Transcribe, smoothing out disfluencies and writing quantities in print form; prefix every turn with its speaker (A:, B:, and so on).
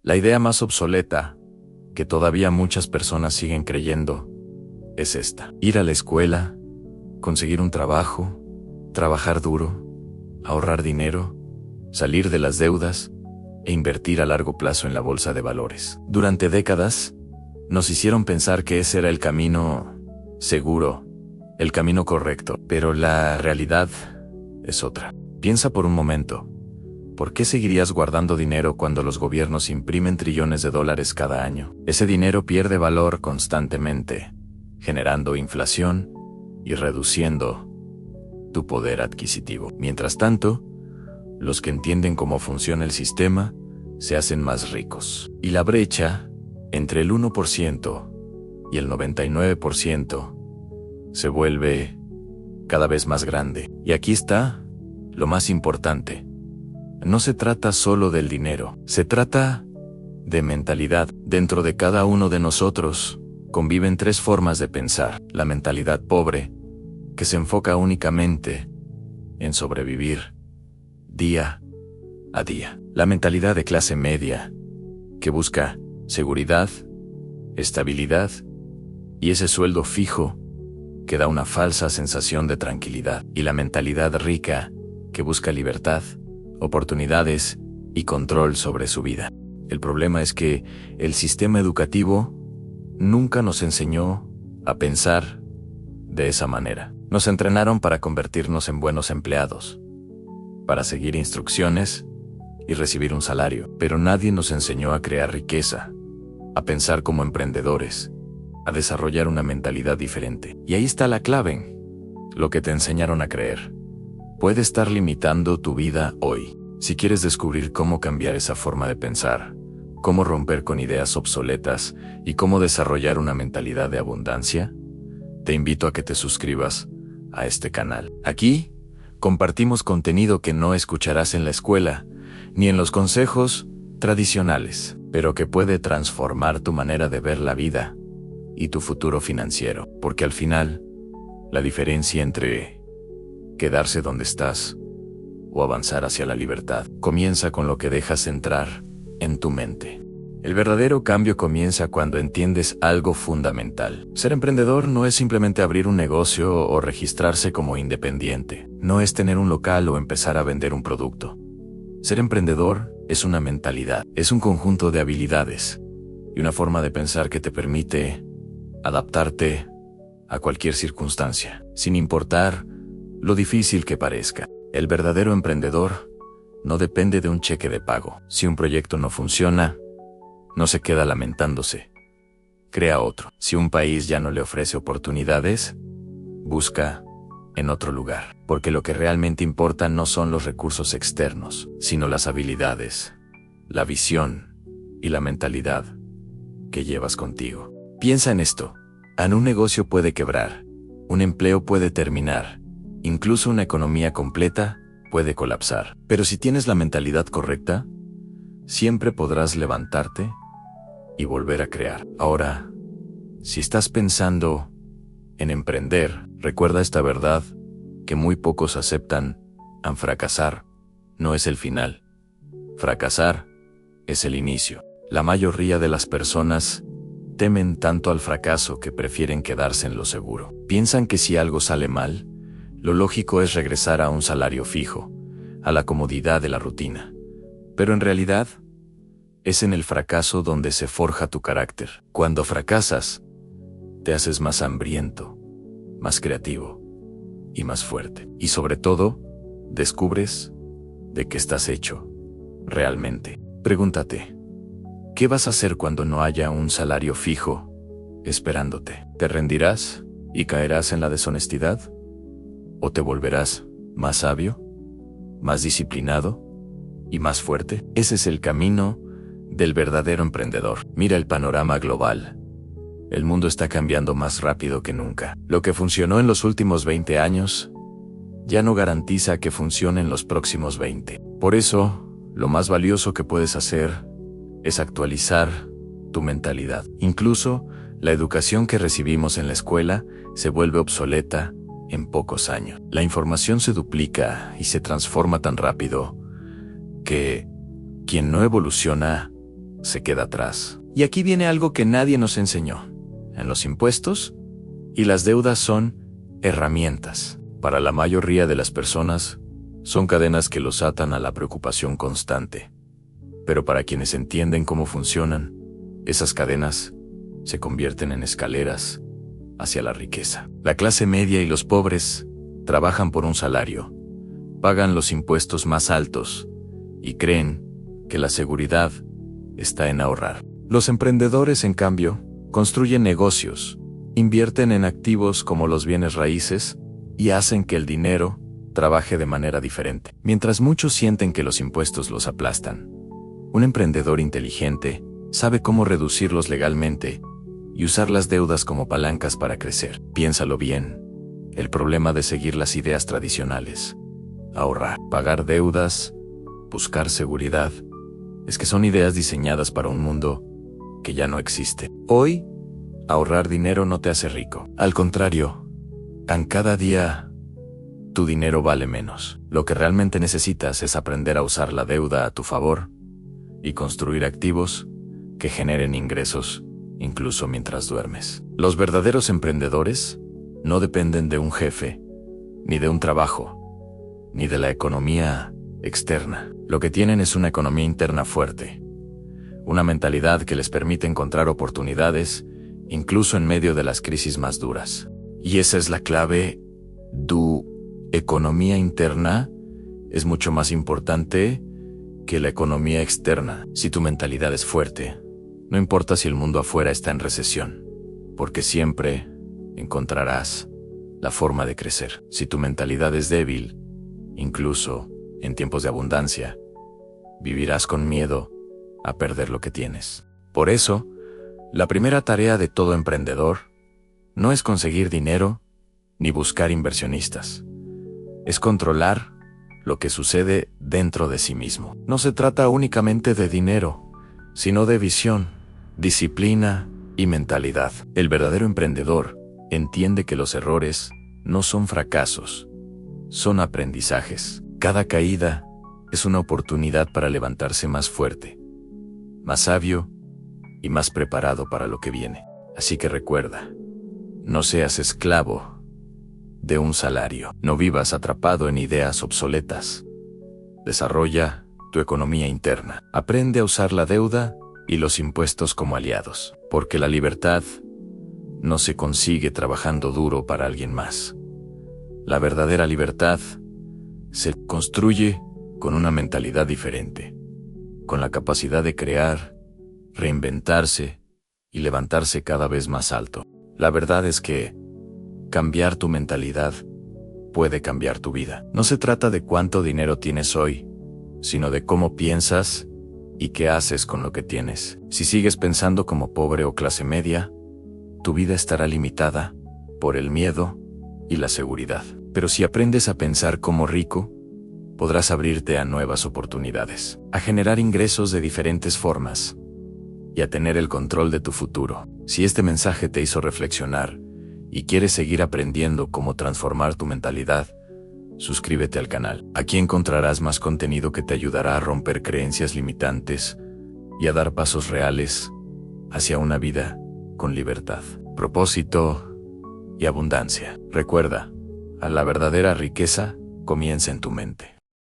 A: La idea más obsoleta, que todavía muchas personas siguen creyendo, es esta: ir a la escuela, conseguir un trabajo, trabajar duro, ahorrar dinero, salir de las deudas e invertir a largo plazo en la bolsa de valores. Durante décadas, nos hicieron pensar que ese era el camino seguro, el camino correcto, pero la realidad es otra. Piensa por un momento, ¿por qué seguirías guardando dinero cuando los gobiernos imprimen trillones de dólares cada año? Ese dinero pierde valor constantemente, generando inflación y reduciendo tu poder adquisitivo. Mientras tanto, los que entienden cómo funciona el sistema se hacen más ricos. Y la brecha entre el 1% y el 99% se vuelve cada vez más grande. Y aquí está lo más importante. No se trata solo del dinero, se trata de mentalidad. Dentro de cada uno de nosotros conviven tres formas de pensar. La mentalidad pobre, que se enfoca únicamente en sobrevivir día a día. La mentalidad de clase media, que busca seguridad, estabilidad y ese sueldo fijo que da una falsa sensación de tranquilidad. Y la mentalidad rica, que busca libertad, oportunidades y control sobre su vida. El problema es que el sistema educativo nunca nos enseñó a pensar de esa manera. Nos entrenaron para convertirnos en buenos empleados, para seguir instrucciones y recibir un salario, pero nadie nos enseñó a crear riqueza, a pensar como emprendedores, a desarrollar una mentalidad diferente. Y ahí está la clave. Lo que te enseñaron a creer puede estar limitando tu vida hoy. Si quieres descubrir cómo cambiar esa forma de pensar, cómo romper con ideas obsoletas y cómo desarrollar una mentalidad de abundancia, te invito a que te suscribas a este canal. Aquí compartimos contenido que no escucharás en la escuela ni en los consejos tradicionales, pero que puede transformar tu manera de ver la vida y tu futuro financiero. Porque al final, la diferencia entre quedarse donde estás o avanzar hacia la libertad comienza con lo que dejas entrar en tu mente. El verdadero cambio comienza cuando entiendes algo fundamental. Ser emprendedor no es simplemente abrir un negocio o registrarse como independiente. No es tener un local o empezar a vender un producto. Ser emprendedor es una mentalidad, es un conjunto de habilidades y una forma de pensar que te permite adaptarte a cualquier circunstancia, sin importar lo difícil que parezca. El verdadero emprendedor no depende de un cheque de pago. Si un proyecto no funciona, no se queda lamentándose. Crea otro. Si un país ya no le ofrece oportunidades, busca en otro lugar. Porque lo que realmente importa no son los recursos externos, sino las habilidades, la visión y la mentalidad que llevas contigo. Piensa en esto. Un negocio puede quebrar, un empleo puede terminar, incluso una economía completa puede colapsar. Pero si tienes la mentalidad correcta, siempre podrás levantarte y volver a crear. Ahora, si estás pensando en emprender, recuerda esta verdad que muy pocos aceptan: fracasar no es el final. Fracasar es el inicio. La mayoría de las personas temen tanto al fracaso que prefieren quedarse en lo seguro. Piensan que si algo sale mal, lo lógico es regresar a un salario fijo, a la comodidad de la rutina. Pero en realidad, es en el fracaso donde se forja tu carácter. Cuando fracasas, te haces más hambriento, más creativo y más fuerte. Y sobre todo, descubres de qué estás hecho realmente. Pregúntate, ¿qué vas a hacer cuando no haya un salario fijo esperándote? ¿Te rendirás y caerás en la deshonestidad? ¿O te volverás más sabio, más disciplinado y más fuerte? Ese es el camino del verdadero emprendedor. Mira el panorama global. El mundo está cambiando más rápido que nunca. Lo que funcionó en los últimos 20 años ya no garantiza que funcione en los próximos 20. Por eso, lo más valioso que puedes hacer es actualizar tu mentalidad. Incluso, la educación que recibimos en la escuela se vuelve obsoleta en pocos años. La información se duplica y se transforma tan rápido que quien no evoluciona se queda atrás. Y aquí viene algo que nadie nos enseñó. En los impuestos y las deudas son herramientas. Para la mayoría de las personas, son cadenas que los atan a la preocupación constante. Pero para quienes entienden cómo funcionan, esas cadenas se convierten en escaleras hacia la riqueza. La clase media y los pobres trabajan por un salario, pagan los impuestos más altos y creen que la seguridad está en ahorrar. Los emprendedores, en cambio, construyen negocios, invierten en activos como los bienes raíces y hacen que el dinero trabaje de manera diferente. Mientras muchos sienten que los impuestos los aplastan, un emprendedor inteligente sabe cómo reducirlos legalmente y usar las deudas como palancas para crecer. Piénsalo bien. El problema de seguir las ideas tradicionales, ahorrar, pagar deudas, buscar seguridad, es que son ideas diseñadas para un mundo que ya no existe. Hoy, ahorrar dinero no te hace rico. Al contrario, cada día tu dinero vale menos. Lo que realmente necesitas es aprender a usar la deuda a tu favor y construir activos que generen ingresos, incluso mientras duermes. Los verdaderos emprendedores no dependen de un jefe, ni de un trabajo, ni de la economía externa. Lo que tienen es una economía interna fuerte, una mentalidad que les permite encontrar oportunidades, incluso en medio de las crisis más duras. Y esa es la clave. Tu economía interna es mucho más importante que la economía externa. Si tu mentalidad es fuerte, no importa si el mundo afuera está en recesión, porque siempre encontrarás la forma de crecer. Si tu mentalidad es débil, incluso en tiempos de abundancia, vivirás con miedo a perder lo que tienes. Por eso, la primera tarea de todo emprendedor no es conseguir dinero ni buscar inversionistas. Es controlar lo que sucede dentro de sí mismo. No se trata únicamente de dinero, sino de visión, disciplina y mentalidad. El verdadero emprendedor entiende que los errores no son fracasos, son aprendizajes. Cada caída es una oportunidad para levantarse más fuerte, más sabio y más preparado para lo que viene. Así que recuerda, no seas esclavo de un salario. No vivas atrapado en ideas obsoletas. Desarrolla tu economía interna. Aprende a usar la deuda y los impuestos como aliados. Porque la libertad no se consigue trabajando duro para alguien más. La verdadera libertad se construye con una mentalidad diferente, con la capacidad de crear, reinventarse y levantarse cada vez más alto. La verdad es que cambiar tu mentalidad puede cambiar tu vida. No se trata de cuánto dinero tienes hoy, sino de cómo piensas y qué haces con lo que tienes. Si sigues pensando como pobre o clase media, tu vida estará limitada por el miedo y la seguridad. Pero si aprendes a pensar como rico, podrás abrirte a nuevas oportunidades, a generar ingresos de diferentes formas y a tener el control de tu futuro. Si este mensaje te hizo reflexionar y quieres seguir aprendiendo cómo transformar tu mentalidad, suscríbete al canal. Aquí encontrarás más contenido que te ayudará a romper creencias limitantes y a dar pasos reales hacia una vida con libertad, propósito y abundancia. Recuerda, la verdadera riqueza comienza en tu mente.